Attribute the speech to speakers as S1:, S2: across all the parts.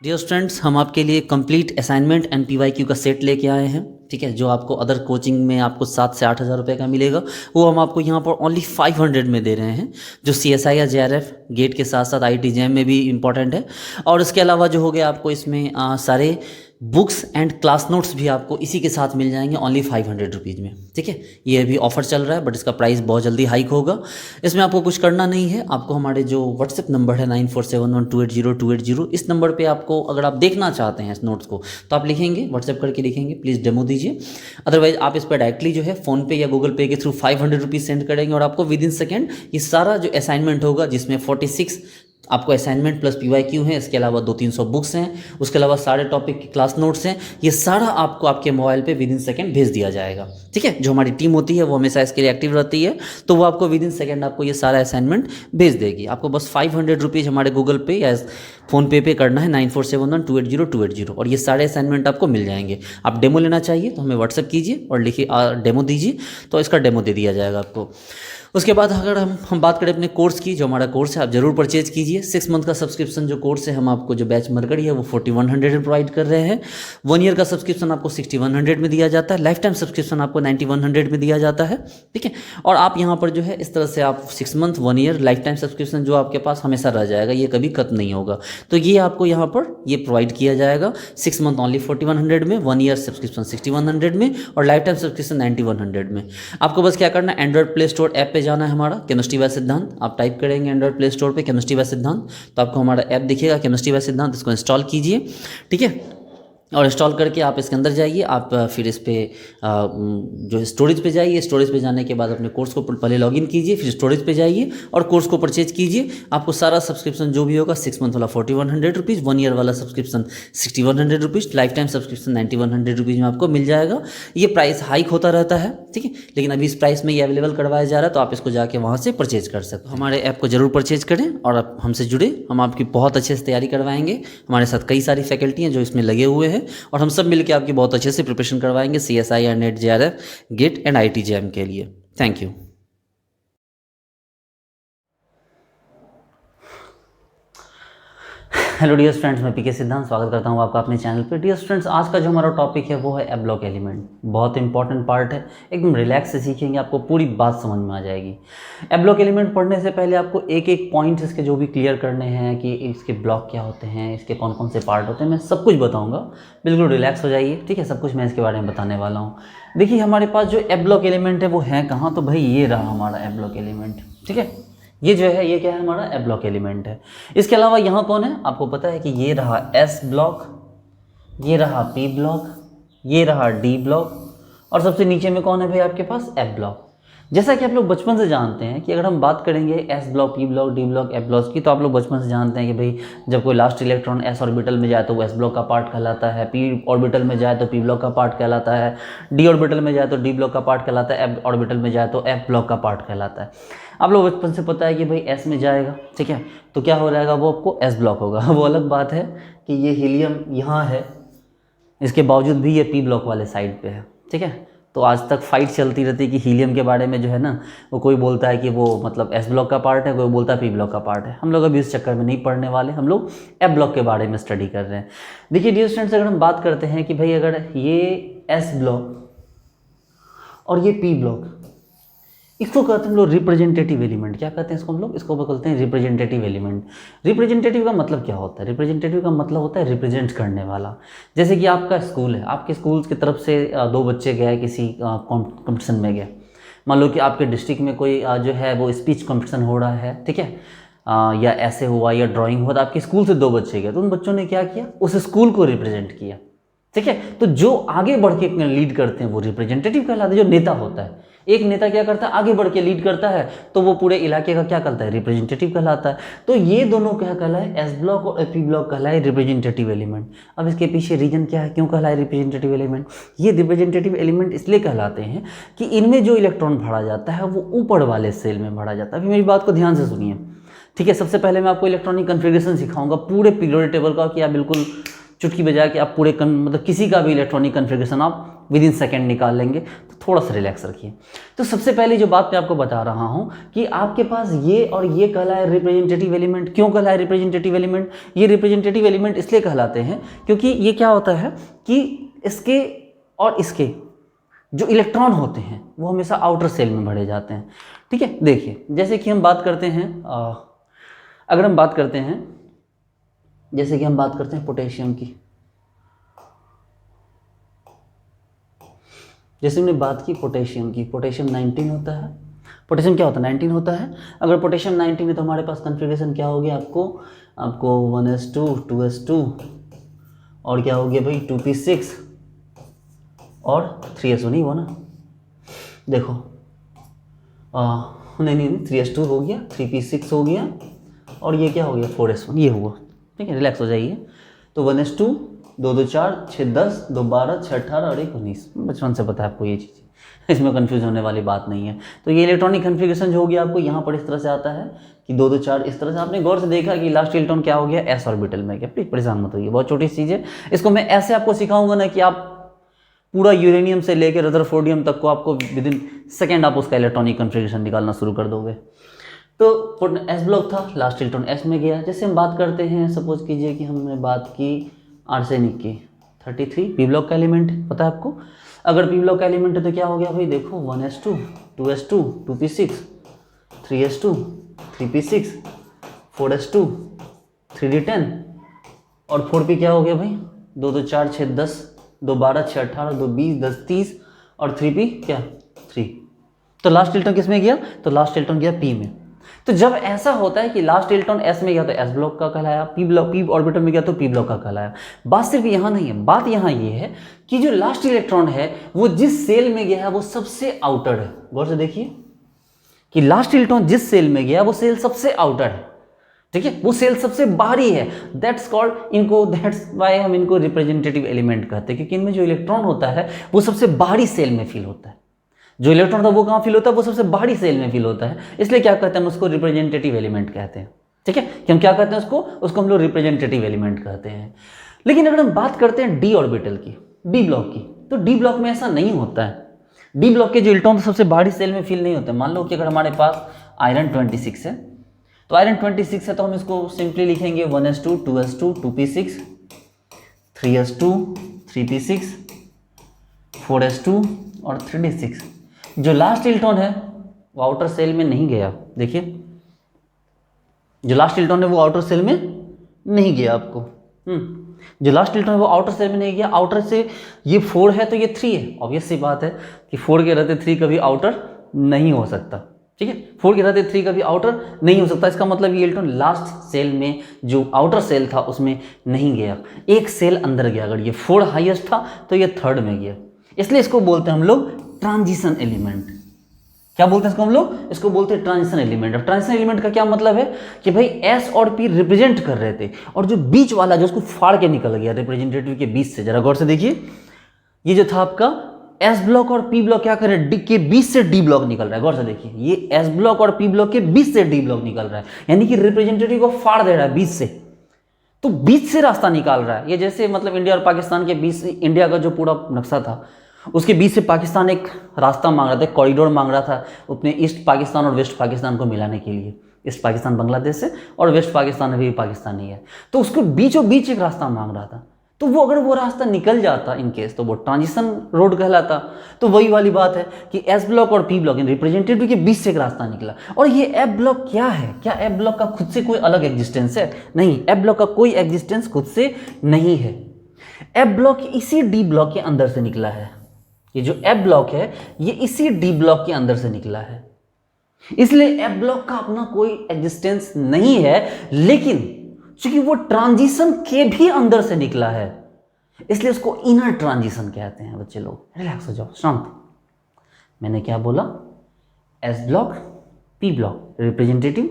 S1: Dear students, हम आपके लिए कंप्लीट असाइनमेंट एंड पीवाईक्यू का सेट लेके आए हैं। ठीक है, जो आपको अदर कोचिंग में आपको 7 से 8 हज़ार रुपये का मिलेगा, वो हम आपको यहाँ पर ओनली 500 में दे रहे हैं, जो CSI या JRF गेट के साथ साथ IIT JEM में भी इंपॉर्टेंट है। और इसके अलावा जो हो गया आपको इसमें सारे बुक्स एंड क्लास नोट्स भी आपको इसी के साथ मिल जाएंगे ओनली 500 रुपीज़ में। ठीक है, ये अभी ऑफर चल रहा है, बट इसका प्राइस बहुत जल्दी हाइक होगा। इसमें आपको कुछ करना नहीं है, आपको हमारे जो व्हाट्सएप नंबर है 94711280 इस नंबर पे आपको, अगर आप देखना चाहते हैं इस नोट्स को, तो आप लिखेंगे, व्हाट्सएप करके लिखेंगे प्लीज़ डेमो दीजिए। अदरवाइज आप इस पर डायरेक्टली जो है फ़ोनपे या गूगल पे के थ्रू 500 रुपीज़ सेंड करेंगे और आपको विद इन सेकेंड ये सारा जो असाइनमेंट होगा, जिसमें 46 आपको असाइनमेंट प्लस PYQ है, इसके अलावा 200-300 बुक्स हैं, उसके अलावा सारे टॉपिक के क्लास नोट्स हैं, ये सारा आपको आपके मोबाइल पे विद इन सेकेंड भेज दिया जाएगा। ठीक है, जो हमारी टीम होती है वो हमेशा इसके लिए एक्टिव रहती है, तो वो आपको विद इन सेकेंड आपको ये सारा असाइनमेंट भेज देगी। आपको बस 500 रुपीज़ हमारे गूगल पे या फ़ोनपे पे करना है 94711280 और ये सारे असाइनमेंट आपको मिल जाएंगे। आप डेमो लेना चाहिए तो हमें व्हाट्सअप कीजिए और लिखिए डेमो दीजिए, तो इसका डेमो दे दिया जाएगा आपको। उसके बाद अगर हम बात करें अपने कोर्स की, जो हमारा कोर्स है आप ज़रूर परचेज कीजिए। 6 मंथ का सब्सक्रिप्शन जो कोर्स है, हम आपको जो बैच मरकड़ी है वो 4100 में प्रोवाइड कर रहे हैं। 1 ईयर का सब्सक्रिप्शन आपको 6100 में दिया जाता है। लाइफ टाइम सब्सक्रिप्शन आपको 9100 में दिया जाता है। ठीक है, और आप यहाँ पर जो है इस तरह से आप 6 month 1 year life time subscription जो आपके पास हमेशा रह जाएगा, ये कभी खत्म नहीं होगा, तो ये आपको यहाँ पर ये प्रोवाइड किया जाएगा। 6 मंथ ओनली 4100 में, 1 ईयर सब्सक्रिप्शन 6100 में और लाइफ टाइम सब्सक्रिप्शन 9100 में। आपको बस क्या करना है, एंड्रॉइड प्ले स्टोर ऐप पे जाना है हमारा केमिस्ट्री बाय सिद्धांत। आप टाइप करेंगे एंड्रॉइड प्ले स्टोर पे केमिस्ट्री बाय सिद्धांत, तो आपको हमारा ऐप दिखेगा केमिस्ट्री बाय सिद्धांत, इसको इंस्टॉल कीजिए। ठीक है, और इंस्टॉल करके आप इसके अंदर जाइए। आप फिर इस पर जो स्टोरेज पे जाइए। स्टोरेज पे जाने के बाद अपने कोर्स को पहले लॉगिन कीजिए, फिर स्टोरेज पे जाइए और कोर्स को परचेज कीजिए। आपको सारा सब्सक्रिप्शन जो भी होगा, 6 मंथ वाला 4100 रुपीज़, 1 ईयर वाला subscription 6100 rupees, life time subscription 9100 rupees में आपको मिल जाएगा। ये प्राइस हाइक होता रहता है, ठीक है, लेकिन अभी इस प्राइस में ये अवेलेबल करवाया जा रहा है, तो आप इसको जाके वहाँ से परचेज कर सकते हो। हमारे ऐप को जरूर परचेज करें और आप हमसे जुड़े, हम आपकी बहुत अच्छे से तैयारी करवाएंगे। हमारे साथ कई सारी फैकल्टी हैं जो इसमें लगे हुए हैं और हम सब मिलकर आपकी बहुत अच्छे से प्रिपरेशन करवाएंगे CSI या net JRF GATE and IIT JEM के लिए। Thank you. Hello dear students, मैं PK सिद्धांत स्वागत करता हूँ आपका अपने चैनल पे। डियर स्टूडेंट्स, आज का जो हमारा टॉपिक है वो है एप ब्लॉक एलिमेंट। बहुत इंपॉर्टेंट पार्ट है, एकदम रिलैक्स से सीखेंगे, आपको पूरी बात समझ में आ जाएगी। एप ब्लॉक एलिमेंट पढ़ने से पहले आपको एक एक पॉइंट इसके जो भी क्लियर करने हैं कि इसके ब्लॉक क्या होते हैं, इसके कौन कौन से पार्ट होते हैं, मैं सब कुछ बताऊँगा। बिल्कुल रिलैक्स हो जाइए, ठीक है, सब कुछ मैं इसके बारे में बताने वाला हूँ। देखिए, हमारे पास जो एप ब्लॉक एलिमेंट है वो है कहाँ, तो भाई ये रहा हमारा एप ब्लॉक एलिमेंट। ठीक है, ये जो है ये क्या है, हमारा एप ब्लॉक एलिमेंट है। इसके अलावा यहाँ कौन है, आपको पता है कि ये रहा S ब्लॉक, ये रहा P ब्लॉक, ये रहा D ब्लॉक और सबसे नीचे में कौन है भाई आपके पास, F ब्लॉक। जैसा कि आप लोग बचपन से जानते हैं कि अगर हम बात करेंगे S block, P block, D block, F block की, तो आप लोग बचपन से जानते हैं कि भाई जब कोई लास्ट इलेक्ट्रॉन S ऑर्बिटल में जाए तो वो S ब्लॉक का पार्ट कहलाता है, P ऑर्बिटल में जाए तो P ब्लॉक का पार्ट कहलाता है, D ऑर्बिटल में जाए तो D ब्लॉक का पार्ट कहलाता है, F ऑर्बिटल में जाए तो F ब्लॉक का पार्ट कहलाता है। आप लोग बचपन से पता है कि भाई S में जाएगा, ठीक है, तो क्या हो जाएगा, वो आपको S ब्लॉक होगा। वो अलग बात है कि ये हीलियम यहाँ है, इसके बावजूद भी ये P ब्लॉक वाले साइड पे है। ठीक है, तो आज तक फाइट चलती रहती है कि हीलियम के बारे में जो है ना, वो कोई बोलता है कि वो मतलब S ब्लॉक का पार्ट है, कोई बोलता है P ब्लॉक का पार्ट है। हम लोग अभी इस चक्कर में नहीं पढ़ने वाले, हम लोग F ब्लॉक के बारे में स्टडी कर रहे हैं। देखिए डियर स्टूडेंट्स, अगर हम बात करते हैं कि भाई अगर ये S ब्लॉक और ये P ब्लॉक, इसको कहते हैं हम लोग रिप्रेजेंटेटिव एलिमेंट। क्या कहते हैं इसको हम लोग, इसको बोलते हैं रिप्रेजेंटेटिव एलिमेंट। रिप्रेजेंटेटिव का मतलब क्या होता है, रिप्रेजेंटेटिव का मतलब होता है रिप्रेजेंट करने वाला। जैसे कि आपका स्कूल है, आपके स्कूल की तरफ से 2 बच्चे गए किसी कॉम्पिटिशन में गए। मान लो कि आपके डिस्ट्रिक्ट में कोई जो है वो स्पीच कॉम्पिटिशन हो रहा है, ठीक है, या ऐसे हुआ या ड्राइंग हुआ, तो आपके स्कूल से 2 बच्चे गए, तो उन बच्चों ने क्या किया, उस स्कूल को रिप्रेजेंट किया। ठीक है, तो जो आगे बढ़ के लीड करते हैं वो रिप्रेजेंटेटिव कहलाते हैं। जो नेता होता है, एक नेता क्या करता है, आगे बढ़ के लीड करता है, तो वो पूरे इलाके का क्या कहलाता है, रिप्रेजेंटेटिव कहलाता है। तो ये दोनों क्या कहलाए, S ब्लॉक और P ब्लॉक कहलाए रिप्रेजेंटेटिव एलिमेंट। अब इसके पीछे रीजन क्या है, क्यों कहलाए रिप्रेजेंटेटिव एलिमेंट। ये रिप्रेजेंटेटिव एलिमेंट इसलिए कहलाते हैं कि इनमें जो इलेक्ट्रॉन भरा जाता है वो ऊपर वाले सेल में भरा जाता है। अभी मेरी बात को ध्यान से सुनिए, ठीक है। सबसे पहले मैं आपको इलेक्ट्रॉनिक कन्फिगरेशन सिखाऊंगा पूरे पीरियोडिक टेबल का, कि आप बिल्कुल चुटकी बजा के आप पूरे मतलब किसी का भी इलेक्ट्रॉनिक कन्फिगरेशन आप विद इन सेकेंड निकाल लेंगे। तो थोड़ा सा रिलैक्स रखिए। तो सबसे पहले जो बात मैं आपको बता रहा हूँ कि आपके पास ये और ये कहलाए रिप्रेजेंटेटिव एलिमेंट। क्यों कहलाए रिप्रेजेंटेटिव एलिमेंट? ये रिप्रेजेंटेटिव एलिमेंट इसलिए कहलाते हैं क्योंकि ये क्या होता है कि इसके और इसके जो इलेक्ट्रॉन होते हैं वो हमेशा आउटर सेल में भरे जाते हैं। ठीक है, देखिए जैसे कि हम बात करते हैं अगर हम बात करते हैं जैसे कि हम बात करते हैं पोटेशियम की, जैसे हमने बात की पोटेशियम की, पोटेशियम 19 होता है। पोटेशियम क्या होता है? 19 होता है। अगर पोटेशियम 19 है तो हमारे पास कन्फिग्रेशन क्या हो गया? आपको 1s2 2s2 और क्या हो गया भाई 2p6 और 3s1 ही हुआ ना। देखो नहीं 3s2 हो गया, 3p6 हो गया और ये क्या हो गया 4s1 ये हुआ। ठीक है, रिलैक्स हो जाइए। तो 1s2 2 2 4 6 10 2 12 6 18 और 1 19। बचपन से पता है आपको ये चीज़, इसमें कंफ्यूज होने वाली बात नहीं है। तो ये इलेक्ट्रॉनिक कन्फिग्रेशन जो हो गया आपको यहाँ पर इस तरह से आता है कि 2 2 4 इस तरह से। आपने गौर से देखा कि लास्ट इलेक्ट्रॉन क्या हो गया? एस ऑर्बिटल में गया। प्लीज परेशान मत होइए, बहुत छोटी चीज़ है। इसको मैं ऐसे आपको सिखाऊंगा ना कि आप पूरा यूरेनियम से लेकर रदरफोर्डियम तक को आपको विद इन सेकेंड आप उसका इलेक्ट्रॉनिक कन्फिग्रेशन निकालना शुरू कर दोगे। तो एस ब्लॉक था, लास्ट इलेक्ट्रॉन एस में गया। जैसे हम बात करते हैं, सपोज कीजिए कि हमने बात की आर्सेनिक की, 33 पी ब्लॉक का एलिमेंट पता है आपको। अगर पी ब्लॉक का एलिमेंट है तो क्या हो गया भाई? देखो 1s2 2s2 2p6 3s2 3p6 4s2 3d10 और 4p क्या हो गया भाई? 2 2 4 6 10 2 12 6 18 2 20 10 30 और 3p क्या 3। तो लास्ट इलेक्ट्रॉन किस में गया? तो लास्ट इलेक्ट्रॉन गया पी में। तो जब ऐसा होता है कि लास्ट इलेक्ट्रॉन एस में गया तो एस ब्लॉक का कहलाया, पी ऑर्बिटल में गया तो पी ब्लॉक का कहलाया। बात सिर्फ यहाँ नहीं है, बात यहाँ ये है कि जो लास्ट इलेक्ट्रॉन है वो जिस सेल में गया है वो सबसे आउटर है। गौर से देखिए कि लास्ट इलेक्ट्रॉन जिस सेल में गया वो सेल सबसे आउटर है। ठीक है, वो सेल सबसे बाहरी है। दैट्स वाई हम इनको रिप्रेजेंटेटिव एलिमेंट कहते हैं, क्योंकि इनमें जो इलेक्ट्रॉन होता है वो सबसे बाहरी सेल में फील होता है। जो इलेक्ट्रॉन था वो कहाँ फील होता है? वो सबसे बाहरी सेल में फील होता है। इसलिए क्या कहते हैं हम उसको? रिप्रेजेंटेटिव एलिमेंट कहते हैं। ठीक है, कि हम क्या कहते हैं उसको हम लोग रिप्रेजेंटेटिव एलिमेंट कहते हैं। लेकिन अगर हम बात करते हैं डी ऑर्बिटल की, डी ब्लॉक की, तो डी ब्लॉक में ऐसा नहीं होता है। डी ब्लॉक के जो इलेक्ट्रॉन सबसे बाहरी सेल में फील नहीं होते। मान लो कि अगर हमारे पास आयरन 26 है, तो आयरन 26 है तो हम इसको सिंपली लिखेंगे 1s2 2s2 2p6 3s2 3p6 4s2 और 3d6। जो लास्ट इलेक्ट्रॉन है वो आउटर सेल में नहीं गया। देखिए जो लास्ट इलेक्ट्रॉन है वो आउटर सेल में नहीं गया आपको। जो लास्ट इलेक्ट्रॉन है वो आउटर सेल में नहीं गया। आउटर से ये 4 है तो ये 3 है। ऑब्वियस सी बात है कि 4 के रहते 3 कभी आउटर नहीं हो सकता। ठीक है, 4 के रहते 3 कभी आउटर नहीं हो सकता। इसका मतलब ये इलेक्ट्रॉन लास्ट सेल में जो आउटर सेल था उसमें नहीं गया, एक सेल अंदर गया। अगर ये 4 हाईएस्ट था तो ये 3rd में गया। इसलिए इसको बोलते हैं हम लोग ट्रांजिशन एलिमेंट। क्या बोलते हैं इसको हम लोग? इसको बोलते हैं ट्रांजिशन एलिमेंट। अब ट्रांजिशन एलिमेंट का क्या मतलब है कि भाई एस और पी रिप्रेजेंट कर रहे थे और जो बीच वाला जो उसको फाड़ के निकल गया रिप्रेजेंटेटिव के बीच से। जरा गौर से देखिए, ये जो था आपका एस ब्लॉक और पी ब्लॉक क्या कर रहे हैं? डी के बीच से डी ब्लॉक निकल रहा है। गौर से देखिए, ये एस ब्लॉक और पी ब्लॉक के बीच से डी ब्लॉक निकल रहा है, यानी कि रिप्रेजेंटेटिव को फाड़ दे रहा है बीच से। तो बीच से रास्ता निकाल रहा है। ये जैसे मतलब इंडिया और पाकिस्तान के बीच, इंडिया का जो पूरा नक्शा था उसके बीच से पाकिस्तान एक रास्ता मांग रहा था, कॉरिडोर मांग रहा था अपने ईस्ट पाकिस्तान और वेस्ट पाकिस्तान को मिलाने के लिए। ईस्ट पाकिस्तान बांग्लादेश से और वेस्ट पाकिस्तान अभी पाकिस्तानी है, तो उसको बीचों बीच एक रास्ता मांग रहा था। तो वो अगर वो रास्ता निकल जाता इन केस तो वो ट्रांजिशन रोड कहलाता। तो वही वाली बात है कि एस ब्लॉक और पी ब्लॉक रिप्रेजेंटेटिव के बीच से एक रास्ता निकला। और ये एफ ब्लॉक क्या है? क्या एफ ब्लॉक का खुद से कोई अलग एग्जिस्टेंस है? नहीं, एफ ब्लॉक का कोई एग्जिस्टेंस खुद से नहीं है। एफ ब्लॉक इसी डी ब्लॉक के अंदर से निकला है। ये जो एफ ब्लॉक है ये इसी डी ब्लॉक के अंदर से निकला है, इसलिए एफ ब्लॉक का अपना कोई एग्जिस्टेंस नहीं है। लेकिन चूंकि वो ट्रांजिशन के भी अंदर से निकला है इसलिए उसको इनर ट्रांजिशन कहते हैं। बच्चे लोग रिलैक्स हो जाओ, शांत। मैंने क्या बोला? S block P block representative,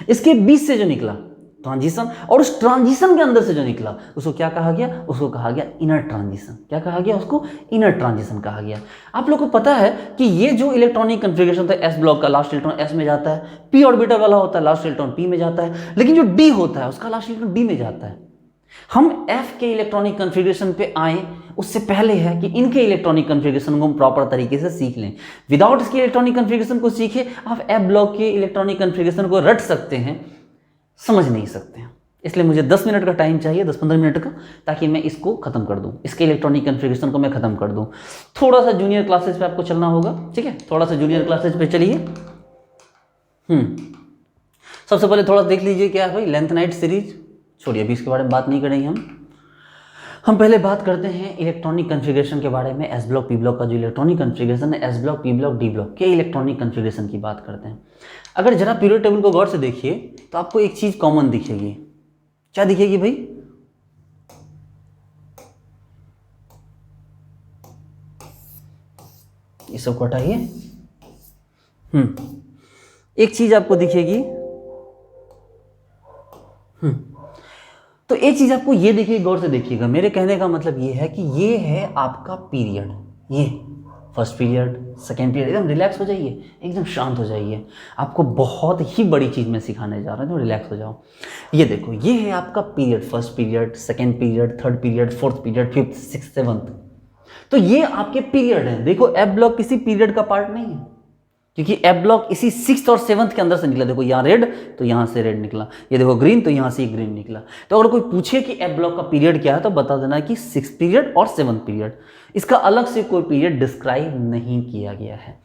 S1: इसके बीच से जो निकला ट्रांजिशन, और उस ट्रांजिशन के अंदर से जो निकला उसको क्या कहा गया? उसको कहा गया इनर ट्रांजिशन। क्या कहा गया? उसको इनर ट्रांजिशन कहा गया। आप लोग को पता है कि ये जो इलेक्ट्रॉनिक कन्फिग्रेशन था एस ब्लॉक का, लास्ट इलेक्ट्रॉन एस में जाता है, पी ऑर्बिटल वाला होता है लास्ट इलेक्ट्रॉन पी में जाता है, लेकिन जो डी होता है उसका लास्ट इलेक्ट्रॉन डी में जाता है। हम एफ के इलेक्ट्रॉनिक कन्फिग्रेशन पे आए उससे पहले है कि इनके इलेक्ट्रॉनिक कन्फिग्रेशन को हम प्रॉपर तरीके से सीख लें। विदाउट इसके इलेक्ट्रॉनिक कन्फिग्रेशन को सीखे आप एफ ब्लॉक के इलेक्ट्रॉनिक कन्फिग्रेशन को रट सकते हैं, समझ नहीं सकते हैं। इसलिए मुझे 10 मिनट का टाइम चाहिए, 10-15 मिनट का, ताकि मैं इसको खत्म कर दूं, इसके इलेक्ट्रॉनिक कन्फिग्रेशन को मैं खत्म कर दूं। थोड़ा सा जूनियर क्लासेस पे आपको चलना होगा, ठीक है, थोड़ा सा जूनियर क्लासेस पे चलिए। सबसे पहले थोड़ा देख लीजिए क्या है भाई, लेंथनाइट सीरीज छोड़िए, अभी इसके बारे में बात नहीं करेंगे हम पहले बात करते हैं इलेक्ट्रॉनिक कन्फिग्रेशन के बारे में। एस ब्लॉक पी ब्लॉक का जो इलेक्ट्रॉनिक कन्फिग्रेशन है, S block P block D block के इलेक्ट्रॉनिक कन्फिग्रेशन की बात करते हैं। अगर जरा पीरियड टेबल को गौर से देखिए तो आपको एक चीज कॉमन दिखेगी। क्या दिखेगी भाई? ये सब हटाइए। एक चीज आपको दिखेगी, तो एक चीज आपको ये देखिए, गौर से देखिएगा। मेरे कहने का मतलब ये है कि ये है आपका पीरियड, ये फर्स्ट पीरियड, सेकेंड पीरियड। एकदम रिलैक्स हो जाइए, एकदम शांत हो जाइए। आपको बहुत ही बड़ी चीज़ मैं सिखाने जा रहा हूँ, तो रिलैक्स हो जाओ। ये देखो, ये है आपका period, first period, second period, third period, fourth period, fifth, six, seventh. तो ये आपके पीरियड हैं। देखो एफ ब्लॉक किसी पीरियड का पार्ट नहीं है, क्योंकि एफ ब्लॉक इसी सिक्स्थ और सेवंथ के अंदर से निकला। देखो यहाँ रेड तो यहाँ से रेड निकला, ये देखो ग्रीन तो यहाँ से ग्रीन निकला। तो अगर कोई पूछे कि एफ ब्लॉक का पीरियड क्या है तो बता देना कि सिक्स पीरियड और सेवंथ पीरियड। इसका अलग से कोई पीरियड डिस्क्राइब नहीं किया गया है।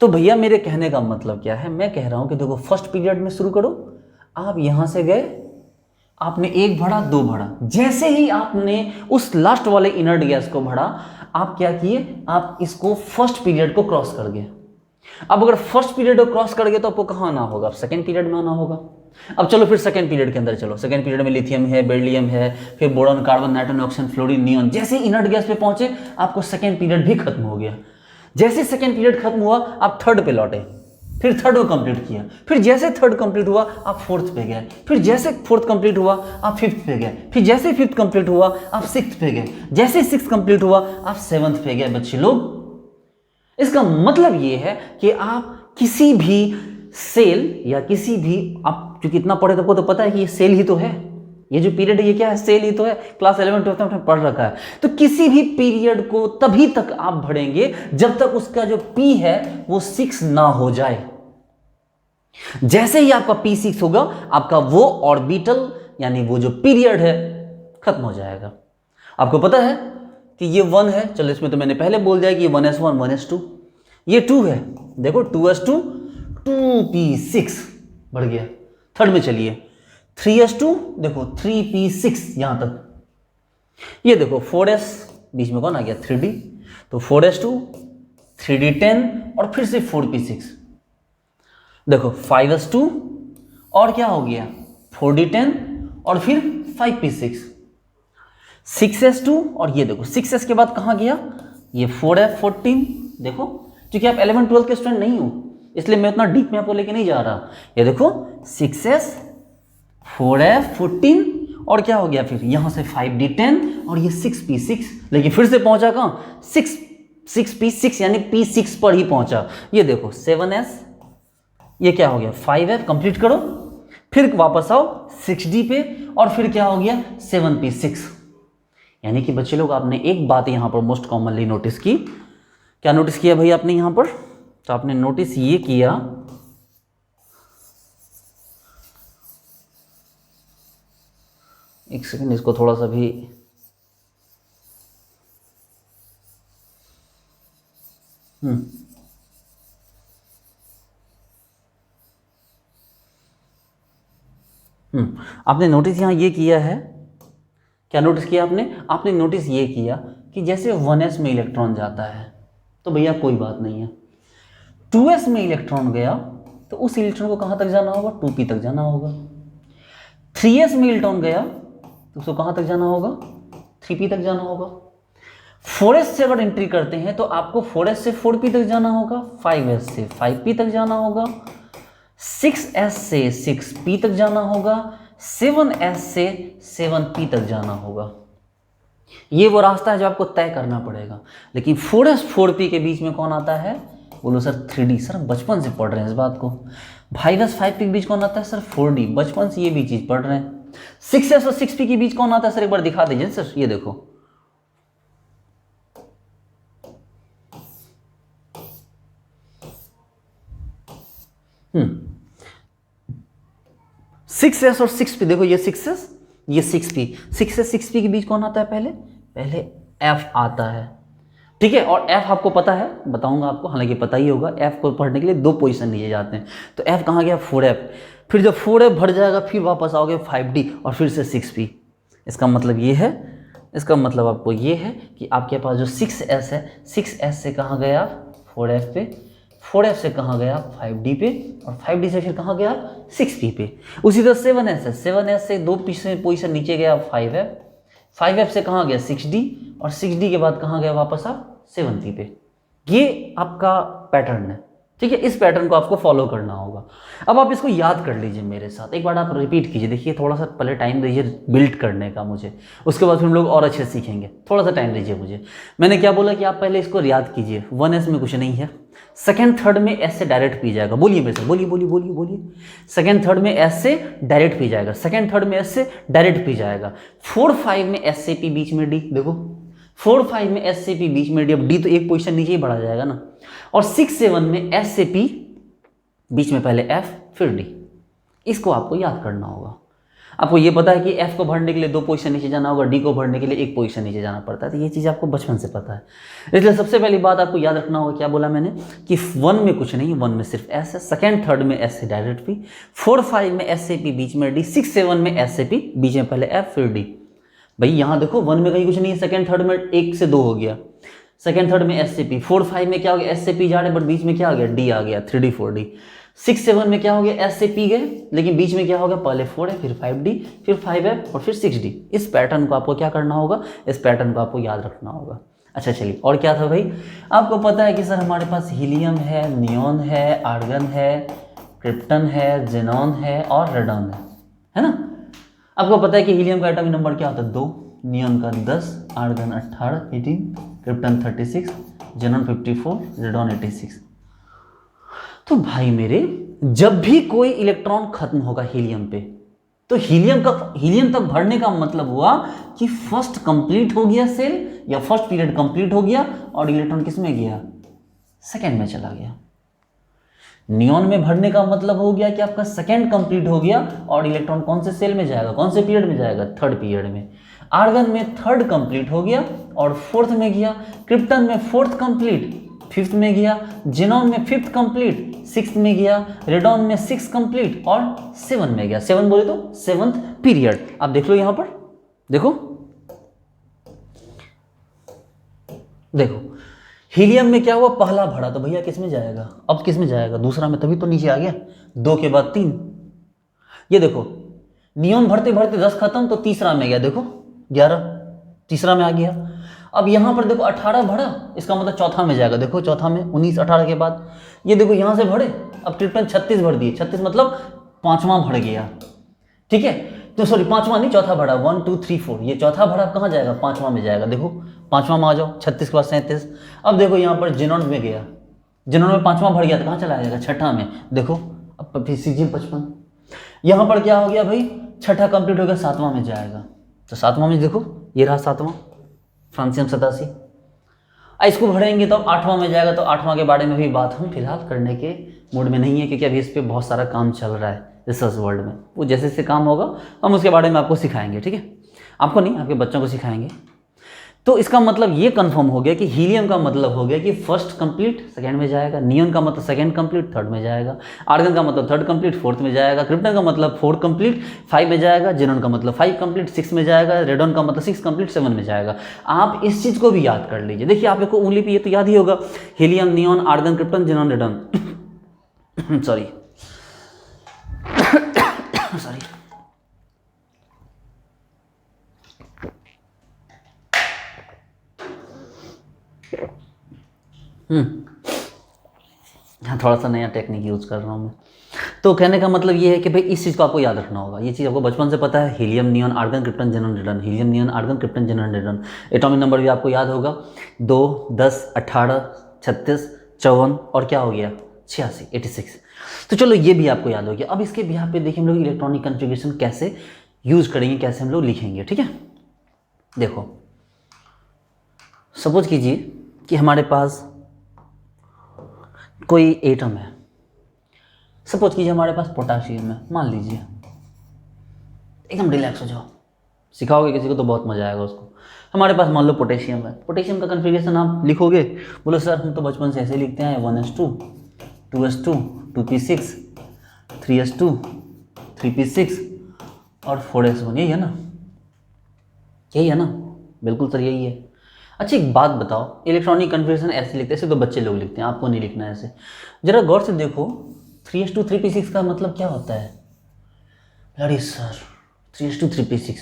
S1: तो भैया मेरे कहने का मतलब क्या है, मैं कह रहा हूँ कि देखो फर्स्ट पीरियड में शुरू करो। आप यहाँ से गए, आपने एक भरा, दो भरा। जैसे ही आपने उस लास्ट वाले इनर्ट गैस को भरा, आप क्या किए, आप इसको फर्स्ट पीरियड को क्रॉस कर गए। अब अगर फर्स्ट पीरियड को क्रॉस कर गए तो आपको कहाँ आना होगा? सेकेंड पीरियड में आना होगा। अब चलो फिर सेकेंड पीरियड के अंदर चलो। सेकेंड पीरियड में लिथियम है, बेरिलियम है, फिर boron, carbon, nitrogen, oxygen, fluorine, neon. जैसे इनर्ट गैस पे पहुंचे, आपको सेकेंड पीरियड भी खत्म हो गया। जैसे सेकेंड पीरियड खत्म हुआ, आप थर्ड पे लौटे, फिर थर्ड को कंप्लीट किया। फिर जैसे थर्ड कंप्लीट हुआ, आप फोर्थ पे गए। फिर जैसे फोर्थ कंप्लीट हुआ, आप फिफ्थ पे गए। फिर जैसे फिफ्थ कंप्लीट हुआ, आप सिक्स्थ पे गए। जैसे सिक्स्थ कंप्लीट हुआ, आप सेवंथ पे गए। बच्चे लोग, इसका मतलब ये है कि आप किसी भी सेल या किसी भी, आप चूंकि इतना पढ़े तो पता है कि ये सेल ही तो है, ये जो पीरियड है ये क्या है? सेल ही तो है। क्लास 11-12 में पढ़ रखा है। तो किसी भी पीरियड को तभी तक आप भरेंगे जब तक उसका जो पी है वो 6 ना हो जाए। जैसे ही आपका P6 होगा, आपका वो ऑर्बिटल यानी वो जो पीरियड है खत्म हो जाएगा। आपको पता है कि ये 1 है, चलो इसमें तो मैंने पहले बोल दिया कि ये 1s1 1s2, ये 2 है। देखो 2s2 2p6 बढ़ गया। थर्ड में चलिए 3s2, देखो 3p6 यहां तक। ये देखो 4s, बीच में कौन आ गया? 3d। तो 4s2 3d10 और फिर से 4p6। देखो 5s2 और क्या हो गया? 4d10 और फिर 5p6। 6s2 और ये देखो 6s के बाद कहां गया? ये 4f14। देखो क्योंकि आप 11-12 के स्टूडेंट नहीं हो, इसलिए मैं उतना डीप में आपको लेके नहीं जा रहा। ये देखो 6s 4f14 और क्या हो गया? फिर यहां से 5d10 और ये 6p6। लेकिन फिर से पहुंचा कहां? 6p6 यानी p6 पर ही पहुंचा। ये देखो 7s, ये क्या हो गया? 5f। कंप्लीट करो, फिर वापस आओ 6d पे और फिर क्या हो गया? 7p6। यानी कि बच्चे लोग, आपने एक बात यहां पर मोस्ट कॉमनली नोटिस की। क्या नोटिस किया भाई आपने यहां पर? तो आपने नोटिस ये किया, एक सेकंड इसको थोड़ा सा भी, आपने नोटिस यहां ये किया है। क्या नोटिस किया आपने? आपने नोटिस ये किया कि जैसे 1s में इलेक्ट्रॉन जाता है तो भैया कोई बात नहीं है, 2s में इलेक्ट्रॉन गया तो उस इलेक्ट्रॉन को कहां तक जाना होगा? 2p तक जाना होगा। 3s में इलेक्ट्रॉन गया तो उसको कहां तक जाना होगा? 3p तक जाना होगा। 4s से अगर एंट्री करते हैं तो आपको 4s से 4p तक जाना होगा, 5s से 5p तक जाना होगा, 6s से 6p तक जाना होगा, 7s से 7p तक जाना होगा। ये वो रास्ता है जो आपको तय करना पड़ेगा। लेकिन 4s 4p के बीच में कौन आता है? बोलो सर 3d। सर बचपन से पढ़ रहे हैं इस बात को। 5s 5p के बीच कौन आता है? Sir 4d। बचपन से ये भी चीज पढ़ रहे हैं। 6s और 6p के बीच कौन आता है? सर एक बार दिखा दीजिए सर। ये देखो 6s और 6p, देखो ये 6s ये 6p, 6s 6p के बीच कौन आता है? पहले पहले f आता है, ठीक है। और f आपको पता है, बताऊंगा आपको, हालांकि पता ही होगा, f को पढ़ने के लिए 2 पोजीशन लिए जाते हैं। तो f कहाँ गया? 4f, फिर जब 4f भर जाएगा फिर वापस आओगे 5d और फिर से 6p। इसका मतलब ये है, इसका मतलब आपको ये है कि आपके पास जो 6s है, 6s से कहाँ गया? 4f पे, 4f से कहाँ गया? 5d पे, और 5d से फिर कहाँ गया? 6p पे। उसी तरह 7s है, 7s से 2 पोजीशन नीचे गया 5f, 5f से कहाँ गया? 6d, और 6d के बाद कहाँ गया वापस आप? 7p पे। ये आपका पैटर्न है, ठीक है। इस पैटर्न को आपको फॉलो करना होगा। अब आप इसको याद कर लीजिए मेरे साथ, एक बार आप रिपीट कीजिए। देखिए थोड़ा सा पहले टाइम दीजिए बिल्ड करने का मुझे, उसके बाद फिर हम लोग और अच्छे सीखेंगे। थोड़ा सा टाइम दीजिए मुझे। मैंने क्या बोला कि आप पहले इसको याद कीजिए। 1s में कुछ नहीं है, सेकेंड थर्ड में s से डायरेक्ट पी जाएगा। बोलिए मेरे साथ, बोलिए बोलिए बोलिए बोलिए। सेकेंड थर्ड में s से डायरेक्ट पी जाएगा, सेकेंड थर्ड में s से डायरेक्ट पी जाएगा। 4 5 में s से p, बीच में d, देखो 4 5 में s से p बीच में d, अब d तो एक पोजीशन नीचे ही बढ़ा जाएगा ना। और 6 7 में s से p बीच में पहले f फिर d। इसको आपको याद करना होगा। आपको ये पता है कि f को भरने के लिए 2 पोजीशन नीचे जाना होगा, d को भरने के लिए 1 पोजीशन नीचे जाना पड़ता है। तो ये चीज़ आपको बचपन से पता है। इसलिए सबसे पहली बात आपको याद रखना होगा, क्या बोला मैंने, कि 1 में कुछ नहीं है, 1 में सिर्फ s है, सेकेंड थर्ड में s से डायरेक्ट p, 4 5 में s से p बीच में d, 6 7 में s से p बीच में पहले f फिर d। भाई यहाँ देखो 1 में कहीं कुछ नहीं है, सेकेंड थर्ड में 1 से 2 हो गया, सेकेंड थर्ड में s से p, 4 5 में क्या हो गया? s से p जा रहे बट बीच में क्या आ गया? d आ गया, 3d 4d। 6 7 में क्या हो गया? s से p गए लेकिन बीच में क्या हो गया? पहले 4 है, फिर 5d, फिर 5f और फिर 6d। इस पैटर्न को आपको क्या करना होगा? इस पैटर्न को आपको याद रखना होगा। अच्छा चलिए, और क्या था भाई? आपको पता है कि सर हमारे पास हीलियम है, नियॉन है, आर्गन है, क्रिप्टन है, जेनॉन है और रेडॉन है ना। आपको पता है कि हीलियम का एटॉमिक नंबर क्या होता है? 2, नियॉन का 10, आर्गन 18 18, क्रिप्टन 36, जेनॉन 54, रेडॉन 86। तो भाई मेरे, जब भी कोई इलेक्ट्रॉन खत्म होगा हीलियम पे, तो हीलियम तक भरने का मतलब हुआ कि फर्स्ट कंप्लीट हो गया सेल, या फर्स्ट पीरियड कंप्लीट हो गया और इलेक्ट्रॉन किस में गया? सेकेंड में चला गया। नियॉन में भरने का मतलब हो गया कि आपका सेकेंड कंप्लीट हो गया और इलेक्ट्रॉन कौन से सेल में जाएगा? कौन से पीरियड में जाएगा? थर्ड पीरियड में। आर्गन में थर्ड कंप्लीट हो गया और फोर्थ में गया। क्रिप्टन में फोर्थ कंप्लीट, फिफ्थ में गया। जेनॉन में फिफ्थ कंप्लीट, सिक्स्थ में गया। रेडॉन में सिक्स कंप्लीट और 7 में गया। 7 बोले तो 7th पीरियड। आप देख लो यहां पर, देखो देखो हीलियम में क्या हुआ? पहला भरा तो भैया किस में जाएगा? अब किस में जाएगा? दूसरा में, तभी तो नीचे आ गया। 2 के बाद 3। ये देखो नियॉन भरते भरते 10 खत्म तो तीसरा में गया, देखो 11 तीसरा में आ गया। अब यहां पर देखो 18 भरा, इसका मतलब चौथा में जाएगा। देखो चौथा में 19 18 के बाद ये देखो यहां से भरे, अब ट्रिपल 36 भर दिए। 36 मतलब पांचवा भर गया, ठीक है। तो सॉरी पांचवा नहीं, चौथा भरा। 1 2 3 4, ये चौथा भरा कहाँ जाएगा? पांचवा में जाएगा। देखो पांचवा में आ जाओ, 36 के बाद 37। अब देखो यहाँ पर जेनॉन में गया, जेनॉन में पांचवा भर गया तो कहाँ चला जाएगा? छठा में। देखो अब फिर सीजीएम 55। यहाँ पर क्या हो गया भाई? छठा कंप्लीट हो गया, सातवां में जाएगा। तो सातवां में देखो ये रहा सातवां, फ्रांसियम 87। इसको भरेंगे तो अब 8वां में जाएगा। तो 8वां के बारे में भी बात हम फिलहाल करने के मूड में नहीं है, क्योंकि अभी इस पर बहुत सारा काम चल रहा है रिसर्च वर्ल्ड में। वो जैसे जैसे काम होगा हम उसके बारे में आपको सिखाएंगे, ठीक है। आपको नहीं, आपके बच्चों को सिखाएंगे। तो इसका मतलब ये कंफर्म हो गया कि हीलियम का मतलब हो गया कि फर्स्ट कंप्लीट सेकंड में जाएगा, नियॉन का मतलब सेकंड कंप्लीट थर्ड में जाएगा, आर्गन का मतलब थर्ड कंप्लीट फोर्थ में जाएगा, क्रिप्टन का मतलब फोर्थ कंप्लीट 5 में जाएगा, जेनॉन का मतलब 5 कंप्लीट 6 में जाएगा, रेडॉन का मतलब 6 कंप्लीट 7 में जाएगा। आप इस चीज़ को भी याद कर लीजिए। देखिए आप को उंगली पे ये तो याद ही होगा, helium, neon, argon, krypton, xenon, radon. Sorry sorry हाँ, थोड़ा सा नया टेक्निक यूज़ कर रहा हूँ मैं। तो कहने का मतलब ये है कि भाई इस चीज़ को आपको याद रखना होगा। ये चीज़ आपको बचपन से पता है, helium, neon, argon, krypton, xenon, radon. Helium, neon, argon, krypton, xenon, radon. Atomic number भी आपको याद होगा, 2 10 18 36 54 और क्या हो गया? 86 86। तो चलो ये भी आपको याद हो गया। अब इसके बिहार पे देखिए हम लोग इलेक्ट्रॉनिक कन्फिग्रेशन कैसे यूज़ करेंगे, कैसे हम लोग लिखेंगे, ठीक है। देखो सपोज कीजिए कि हमारे पास कोई एटम है, सपोज कीजिए हमारे पास पोटाशियम है, मान लीजिए, एकदम रिलैक्स हो जाओ, सिखाओगे किसी को तो बहुत मजा आएगा उसको। हमारे पास मान लो पोटेशियम है, पोटेशियम का कन्फिग्रेशन आप लिखोगे, बोलो सर हम तो बचपन से ऐसे लिखते हैं 1s2 2s2 2p6 3s2 3p6 और 4s1, यही है ना, यही है ना, बिल्कुल सर यही है। अच्छा एक बात बताओ, इलेक्ट्रॉनिक कन्फिग्रेशन ऐसे लिखते हैं, ऐसे तो बच्चे लोग लिखते हैं, आपको नहीं लिखना है ऐसे। जरा गौर से देखो 3s2 3p6 का मतलब क्या होता है? अरे सर 3s2 3p6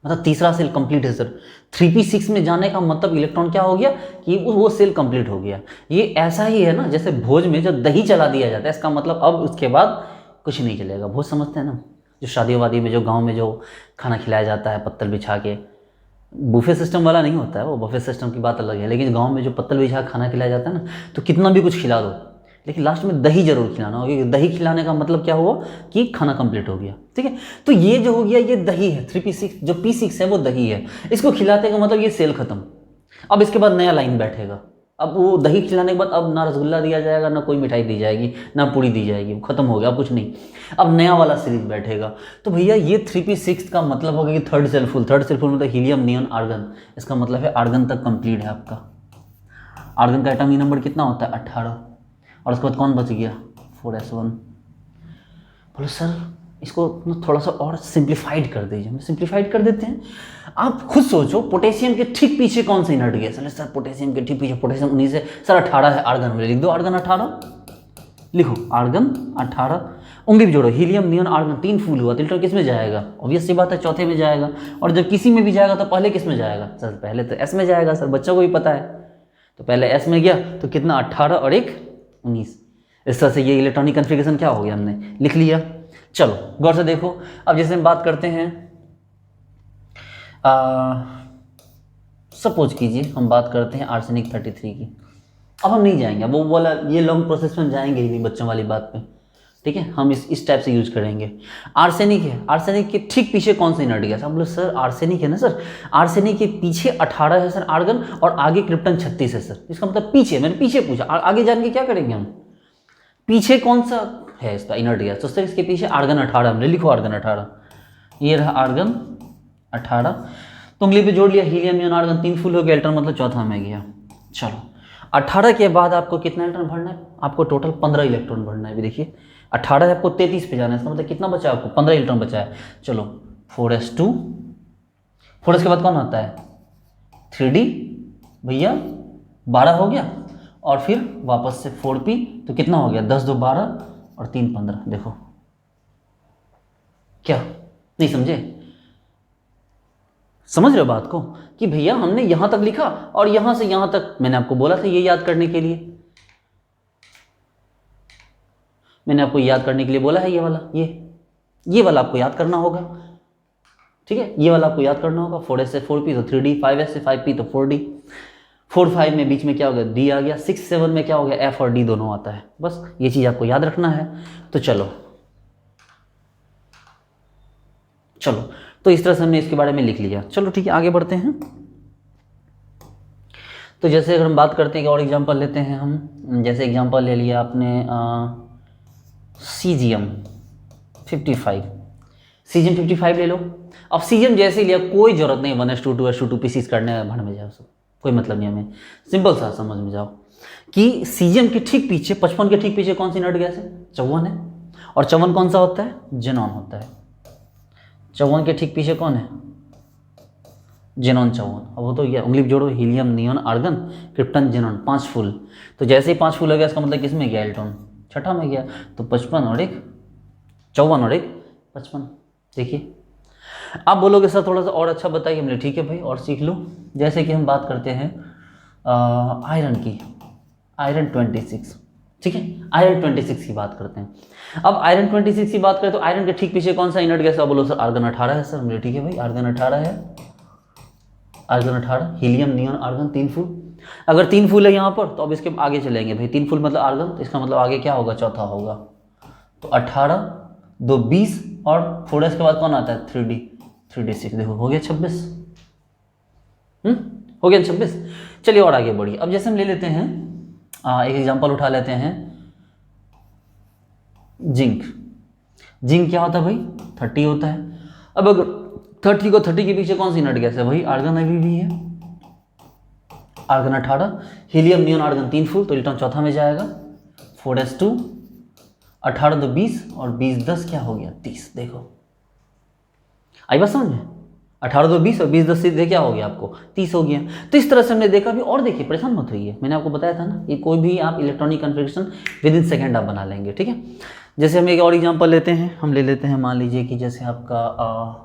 S1: मतलब तीसरा सेल कंप्लीट है सर। 3p6 में जाने का मतलब इलेक्ट्रॉन क्या हो गया कि वो सेल कंप्लीट हो गया। ये ऐसा ही है ना जैसे भोज में जब दही चला दिया जाता है, इसका मतलब अब उसके बाद कुछ नहीं चलेगा। भोज समझते हैं ना, जो शादी वादी में जो गांव में जो खाना खिलाया जाता है पत्तल बिछा के, बुफे सिस्टम वाला नहीं होता है वो, बुफे सिस्टम की बात अलग है, लेकिन गांव में जो पत्तल बिछा खाना खिलाया जाता है ना, तो कितना भी कुछ खिला दो लेकिन लास्ट में दही जरूर खिलाना होगा, क्योंकि दही खिलाने का मतलब क्या हुआ कि खाना कंप्लीट हो गया। ठीक है, तो ये जो हो गया ये दही है, 3p6 जो p6 है वो दही है, इसको खिलाते का मतलब ये सेल खत्म। अब इसके बाद नया लाइन बैठेगा, अब वो दही खिलाने के बाद अब ना रसगुल्ला दिया जाएगा, ना कोई मिठाई दी जाएगी, ना पूड़ी दी जाएगी, खत्म हो गया, अब कुछ नहीं, अब नया वाला सीरीज बैठेगा। तो भैया ये 3p6 का मतलब हो गया कि third shell full, third shell full मतलब हीलियम नियॉन आर्गन, इसका मतलब है आर्गन तक कंप्लीट है आपका। आर्गन का एटॉमिक नंबर कितना होता है 18, और उसके बाद कौन बच गया 4s1। बोलो सर इसको थोड़ा सा और सिंप्लीफाइड कर दीजिए, हम सिंप्लीफाइड कर देते हैं। आप खुद सोचो पोटेशियम के ठीक पीछे कौन सा इनर्ट गैस है? सर पोटेशियम के ठीक पीछे पोटेशियम 19 है सर, 18 है आर्गन में, लिख दो आर्गन 18, लिखो आर्गन 18, उंगली भी जोड़ो, हीलियम नियॉन आर्गन 3 फूल हुआ, तो इलेक्ट्रॉन किस में जाएगा? ऑब्वियस सी बात है चौथे में जाएगा। और जब किसी में भी जाएगा तो पहले किस में जाएगा? सर पहले तो एस में जाएगा, सर बच्चों को भी पता है, तो पहले एस में गया तो कितना 18 और 1 19। इस तरह से ये इलेक्ट्रॉनिक कन्फिग्रेशन क्या हो गया, हमने लिख लिया। चलो गौर से देखो, अब जैसे हम बात करते हैं, सपोज कीजिए हम बात करते हैं आर्सेनिक 33 की। अब हम नहीं जाएंगे, वो बोला ये लॉन्ग प्रोसेस में जाएंगे ही नहीं बच्चों वाली बात पे, ठीक है, हम इस टाइप से यूज करेंगे। आर्सेनिक है, आर्सेनिक के ठीक पीछे कौन सा इनर्ट गैस? हम बोले सर आर्सेनिक है ना सर, आर्सेनिक के पीछे 18 है सर आर्गन, और आगे क्रिप्टन 36 है सर। इसका मतलब पीछे, मैंने पीछे पूछा, आगे जान के क्या करेंगे हम, पीछे कौन सा है इसका इनर्ट गैस? तो सर इसके पीछे आर्गन 18, हमने लिखो आर्गन 18, ये रहा आर्गन 18, तो उंगली पे जोड़ लिया, हीलियम नियॉन आर्गन 3 फुल हो गया, इलेक्ट्रॉन मतलब चौथा में गया। चलो 18 के बाद आपको कितना इलेक्ट्रॉन भरना है? आपको टोटल 15 इलेक्ट्रॉन भरना है। भी देखिए 18 है, आपको 33 पे जाना है, इसका मतलब कितना बचा है आपको? 15 इलेक्ट्रॉन बचा है। चलो 4s2, 4s के बाद कौन आता है 3d, भैया 12 हो गया, और फिर वापस से 4p, तो कितना हो गया 10 2 12 और 3 15। देखो क्या नहीं समझे? समझ रहे हो बात को कि भैया हमने यहां तक लिखा और यहां से यहां तक, मैंने आपको बोला था ये याद करने के लिए, मैंने आपको याद करने के लिए बोला है, ये वाला, ये वाला आपको याद करना होगा, ठीक है, ये वाला आपको याद करना होगा। 4s से 4p तो 3d, 5s से 5p तो 4d, 4 5 में बीच में क्या हो गया d आ गया, 6 7 में क्या हो गया f और d दोनों आता है, बस ये चीज़ आपको याद रखना है। तो चलो तो इस तरह से हमने इसके बारे में लिख लिया। चलो ठीक है आगे बढ़ते हैं। तो जैसे अगर हम बात करते हैं कि और एग्जांपल लेते हैं हम, जैसे एग्जांपल ले लिया आपने सीजियम 55, सीजियम 55 ले लो। अब सीजियम जैसे ही लिया, कोई जरूरत नहीं 1s2 2s2 2p6 करने भर में जाओ, सब कोई मतलब नहीं हमें, सिंपल सा समझ में जाओ कि सीजियम के ठीक पीछे 55 के ठीक पीछे कौन सी इनर्ट गैस है? 54 है, और 54 कौन सा होता है? जेनॉन होता है। 54 के ठीक पीछे कौन है? जेनॉन 54। अब वो तो ये उंगली जोड़ो, helium neon argon krypton xenon 5 full, तो जैसे ही 5 फुल हो गया इसका मतलब किस में गया? इलेक्ट्रॉन छठा में गया, तो 55 और 1 54 और 1 55। देखिए आप बोलोगे सर थोड़ा सा और अच्छा बताइए, हमने ठीक है भाई और सीख लो। जैसे कि हम बात करते हैं आयरन की, आयरन 26, ठीक है, आयरन 26 की बात करते हैं। अब आयरन 26 की बात करें तो आयरन के ठीक पीछे कौन सा इनर्ट गैस है? बोलो सर आर्गन 18 है सर, हमने ठीक है भाई आर्गन 18 है, argon 18, helium neon argon 3 full. अगर 3 फुल है यहाँ पर तो अब इसके आगे चलेंगे भाई, 3 फुल मतलब आर्गन, तो इसका मतलब आगे क्या होगा? चौथा होगा, तो 18 2 20 और 4s के बाद कौन आता है? 3d, 3d6, देखो हो गया 26, हो गया 26। चलिए और आगे बढ़िए। अब जैसे हम ले लेते हैं एक एग्जांपल उठा लेते हैं, जिंक। जिंक क्या होता है भाई? 30 होता है। अब अगर 30 को 30 के पीछे कौन सी नट गैस है भाई? आर्गन अभी भी है, argon 18, helium neon argon 3 full, तो इलेक्ट्रॉन चौथा में जाएगा। 4s2, 18 तो 20 और 20 10 क्या हो गया? 30। देखो आई बात समझ में? 18 तो 20 और 20 10 सीधे क्या हो गया आपको? 30 हो गया। तो इस तरह से हमने देखा भी। और देखिए परेशान मत होइए, मैंने आपको बताया था ना, ये कोई भी आप electronic configuration with in second आप बना लेंगे, ठीक है। जैसे हम एक और एग्जांपल लेते हैं, हम ले लेते हैं, मान लीजिए कि जैसे आपका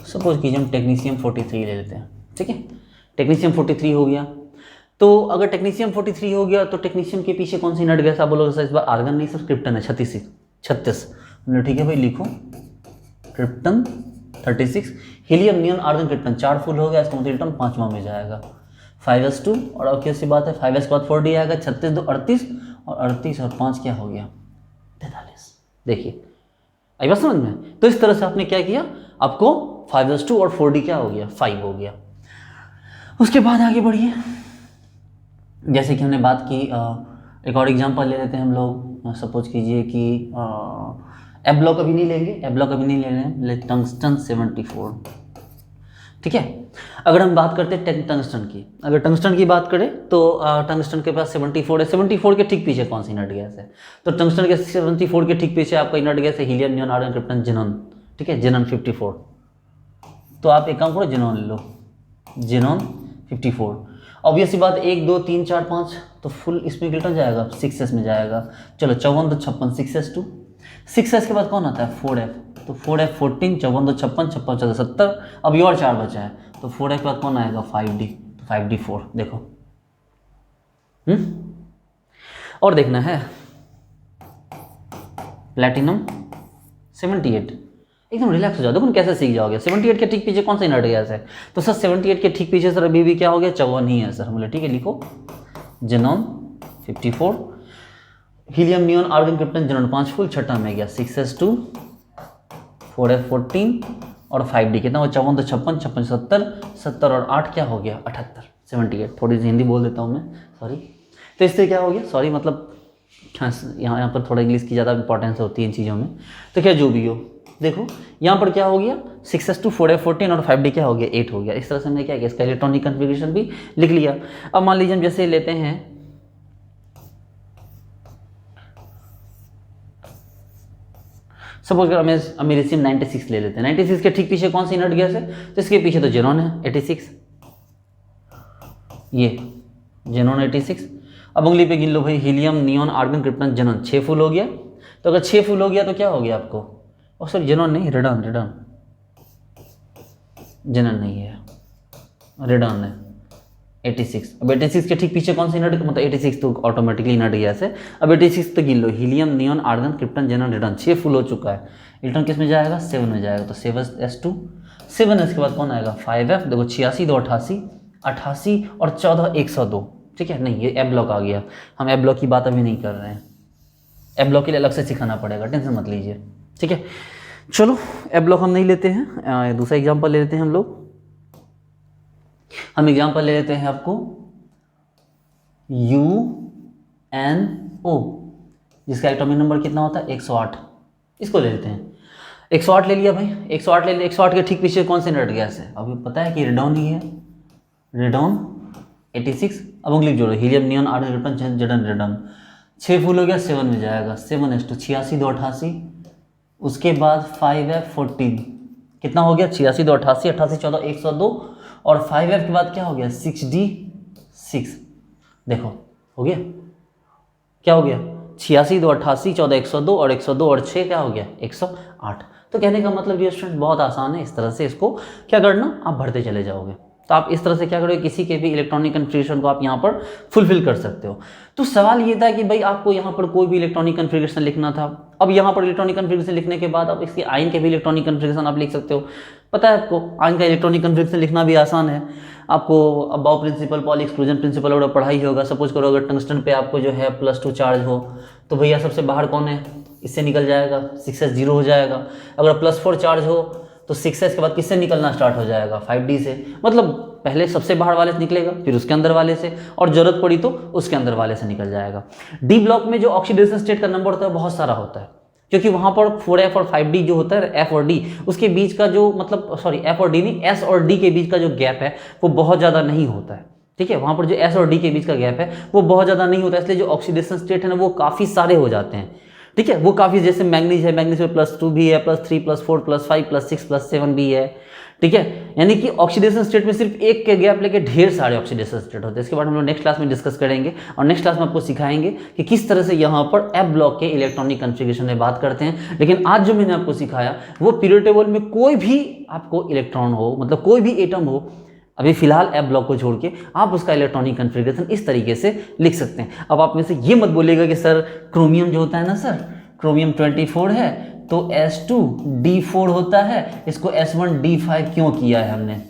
S1: सपोज कीजिए हम टेक्नीशियम 43 ले लेते हैं, ठीक है। टेक्नीशियम 43 हो गया। तो अगर टेक्नीशियम 43 हो गया तो टेक्नीशियम के पीछे कौन सी नट गैस? आप बोलोगे सर इस बार आर्गन नहीं सर, क्रिप्टन है। 36। ठीक है भाई, लिखो krypton 36। Helium neon argon krypton 4 full हो गया, इसका मतलब इलेक्ट्रॉन 5वां में जाएगा। 5s2 और अब कैसी बात है, 5s के बाद 4d आएगा, 36 2 38 और 38 और 5 क्या हो गया? 43। देखिए आई बात समझ में? तो इस तरह से आपने क्या किया, आपको 5s2 और 4d क्या हो गया? 5 हो गया। उसके बाद आगे बढ़िए, जैसे कि हमने बात की, एक और एग्जांपल ले लेते हैं हम लोग। सपोज कीजिए कि एफ ब्लॉक अभी नहीं लेंगे, एफ ब्लॉक अभी नहीं ले रहे हैं, ले टंगस्टन 74, ठीक है। अगर हम बात करते हैं टंगस्टन की, अगर टंगस्टन की बात करें तो टंगस्टन के पास 74 है। 74 के ठीक पीछे कौन सी नट गैस है? तो टंगस्टन के 74 के ठीक पीछे आपका नट गैस है helium neon argon krypton xenon, ठीक है, जेनॉन 54। तो आप एक काम करो, जेनॉन ले लो, जेनॉन 54। ऑब्वियस सी बात, 1 2 3 4 5 तो फुल इसमें इलेक्ट्रॉन जाएगा, 6s में जाएगा। चलो 54 तो 56, 6s2, 6s के बाद कौन आता है? 4f, तो 4f 14, 54 तो 56, 56 14 70, अभी और 4 बचा है, तो 4f के बाद कौन आएगा? 5d, तो 5d4। देखो और देखना है प्लैटिनम 78। एकदम रिलैक्स हो जाओ, देखो कैसे सीख जाओगे। 78 के ठीक पीछे कौन सा नट गैस है? तो सर 78 के ठीक पीछे सर अभी भी क्या हो गया? 54 ही है सर। बोले ठीक है, लिखो xenon 54, helium neon argon krypton xenon 5 full, छठा में गया 6s2, 4f 14 और 5d कितना हो? 54 तो 56, 56 70, 70 और 8 क्या हो गया? 78, 78। थोड़ी सी हिंदी बोल देता हूँ मैं, सॉरी। तो इससे क्या हो गया, सॉरी मतलब यहाँ पर थोड़ा इंग्लिश की ज़्यादा इंपॉर्टेंस होती है इन चीज़ों में। तो क्या जो भी हो, देखो यहाँ पर क्या हो गया? 6s2, 4f 14 और 5d क्या हो गया? 8 हो गया। इस तरह से हमने क्या किया, इसका इलेक्ट्रॉनिक कन्फिग्रेशन भी लिख लिया। अब मान लीजिए हम जैसे लेते हैं, सपोज अगर हमें अमेरिसियम 96 ले लेते हैं। 96 के ठीक पीछे कौन सी नट गैस है? तो इसके पीछे तो जेनॉन है 86, ये जेनॉन 86। अब उंगली पे गिन लो भाई, helium neon argon krypton xenon 6 full हो गया। तो अगर 6 फुल हो गया तो क्या हो गया आपको? और सॉरी जेनॉन नहीं, रेडॉन, रेडॉन, जेनॉन नहीं है, रेडॉन है 86। अब 86 के ठीक पीछे कौन सी नट, मतलब 86 तो ऑटोमेटिकली नट गैस है। अब 86 तो गिन लो, helium neon argon krypton xenon radon 6 full हो चुका है। इलेक्ट्रॉन किस में जाएगा? 7 में जाएगा, तो 7s2, 7s के बाद कौन आएगा? 5f। देखो 86 2 88, 88 और 14 102, ठीक है। नहीं, ये एफ ब्लॉक आ गया, हम एफ ब्लॉक की बात अभी नहीं कर रहे हैं, एफ ब्लॉक के लिए अलग से सिखाना पड़ेगा, टेंशन मत लीजिए, ठीक है। चलो एफ ब्लॉक हम नहीं लेते हैं, दूसरा एग्जाम्पल ले लेते हैं हम लोग। हम एग्जाम्पल ले लेते हैं आपको UNO, जिसका एटॉमिक नंबर कितना होता है? 108। इसको ले लेते हैं, 108 ले लिया भाई, 108 ले लिया। 108 के ठीक पीछे कौन सी नट गैस है? अभी पता है कि रेडॉन ही है, रेडॉन 86। अब उंगली जोड़ो, helium neon argon krypton xenon radon 6 full हो गया, 7 में जाएगा, 7s2, 86 2 88। उसके बाद 5f 14 कितना हो गया? 86 2 88, 88 14 102 और 5f के बाद क्या हो गया? 6d 6। देखो हो गया, क्या हो गया? 86 2 88 14 102 और 102 और 6 क्या हो गया? 108। तो कहने का मतलब ये स्टूडेंट बहुत आसान है, इस तरह से इसको क्या करना, आप भरते चले जाओगे। तो आप इस तरह से क्या करोगे, किसी के भी इलेक्ट्रॉनिक कन्फिग्रेशन को आप यहाँ पर फुलफिल कर सकते हो। तो सवाल ये था कि भाई आपको यहाँ पर कोई भी इलेक्ट्रॉनिक कन्फिग्रेशन लिखना था। अब यहाँ पर इलेक्ट्रॉनिक कन्फिग्रेशन लिखने के बाद आप इसके आयन के भी इलेक्ट्रॉनिक कन्फिग्रेशन आप लिख सकते हो। पता है आपको आयन का इलेक्ट्रॉनिक कन्फिग्रेशन लिखना भी आसान है। आपको aufbau principle, Pauli exclusion principle वगैरह पढ़ाई होगा। सपोज करो अगर टंगस्टन पे आपको जो है +2 चार्ज हो तो भैया सबसे बाहर कौन है? इससे निकल जाएगा, 6s 0 हो जाएगा। अगर +4 चार्ज हो तो 6s के बाद किससे निकलना स्टार्ट हो जाएगा, 5d से। मतलब पहले सबसे बाहर वाले से निकलेगा, फिर उसके अंदर वाले से, और जरूरत पड़ी तो उसके अंदर वाले से निकल जाएगा। डी ब्लॉक में जो ऑक्सीडेशन स्टेट का नंबर होता है बहुत सारा होता है, क्योंकि वहाँ पर 4f और 5d जो होता है, f और d उसके बीच का जो मतलब सॉरी f और d नहीं, s और d के बीच का जो गैप है वो बहुत ज़्यादा नहीं होता है। ठीक है, वहाँ पर जो s और d के बीच का गैप है वो बहुत ज़्यादा नहीं होता है, इसलिए जो ऑक्सीडेशन स्टेट है ना वो काफ़ी सारे हो जाते हैं। ठीक है, वो काफ़ी, जैसे मैंगनीज है, मैंगनीज में +2 भी है, +3 +4 +5 +6 +7 भी है। ठीक है, यानी कि ऑक्सीडेशन स्टेट में सिर्फ एक के गैप लेके ढेर सारे ऑक्सीडेशन स्टेट होते हैं। इसके बाद हम लोग नेक्स्ट क्लास में डिस्कस करेंगे, और नेक्स्ट क्लास में आपको सिखाएंगे कि किस तरह से यहाँ पर एफ ब्लॉक के इलेक्ट्रॉनिक कॉन्फ़िगरेशन में बात करते हैं। लेकिन आज जो मैंने आपको सिखाया वो पीरियड टेबल में कोई भी आपको इलेक्ट्रॉन हो, मतलब कोई भी एटम हो, अभी फिलहाल एफ ब्लॉक को छोड़ के आप उसका इलेक्ट्रॉनिक कॉन्फ़िगरेशन इस तरीके से लिख सकते हैं। अब आप में से ये मत बोलिएगा कि सर क्रोमियम जो होता है ना सर, क्रोमियम 24 है तो S2D4 होता है, इसको S1D5 क्यों किया है हमने,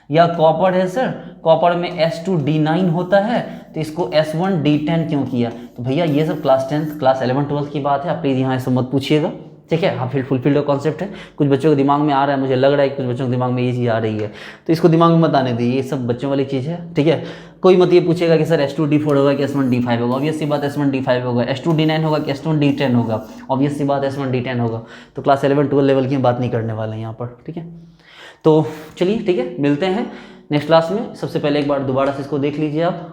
S1: या कॉपर है सर, कॉपर में S2D9 होता है तो इसको S1D10 क्यों किया। तो भैया ये सब क्लास 10th क्लास 11 12 की बात है, आप प्लीज़ यहाँ ऐसा मत पूछिएगा। ठीक है, हाँ, फुलफिल्ड कॉन्सेप्ट है, कुछ बच्चों के दिमाग में आ रहा है, मुझे लग रहा है कुछ बच्चों के दिमाग में ये चीज़ आ रही है, तो इसको दिमाग में मत आने दीजिए, ये सब बच्चों वाली चीज़ है। ठीक है, कोई मत ये पूछेगा कि सर S2D4 होगा कि S1D5 होगा, ऑब्वियस सी बात S1D5 होगा, S2D9 होगा कि S1D10 होगा, ऑब्वियस सी बात S1D10 होगा। तो क्लास 11 12 लेवल की बात नहीं करने वाले हैं यहाँ पर। ठीक है, तो चलिए ठीक है, मिलते हैं नेक्स्ट क्लास में। सबसे पहले एक बार दोबारा से इसको देख लीजिए आप।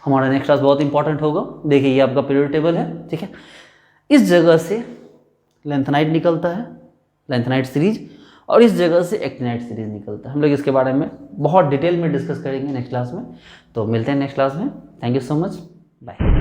S1: हमारा नेक्स्ट क्लास बहुत इंपॉर्टेंट होगा। देखिए ये आपका पीरियड टेबल है। ठीक है, इस जगह से लेंथेनाइट निकलता है, लेंथेनाइट सीरीज, और इस जगह से एक्टिनाइट सीरीज निकलता है। हम लोग इसके बारे में बहुत डिटेल में डिस्कस करेंगे नेक्स्ट क्लास में। तो मिलते हैं नेक्स्ट क्लास में। Thank you so much, bye.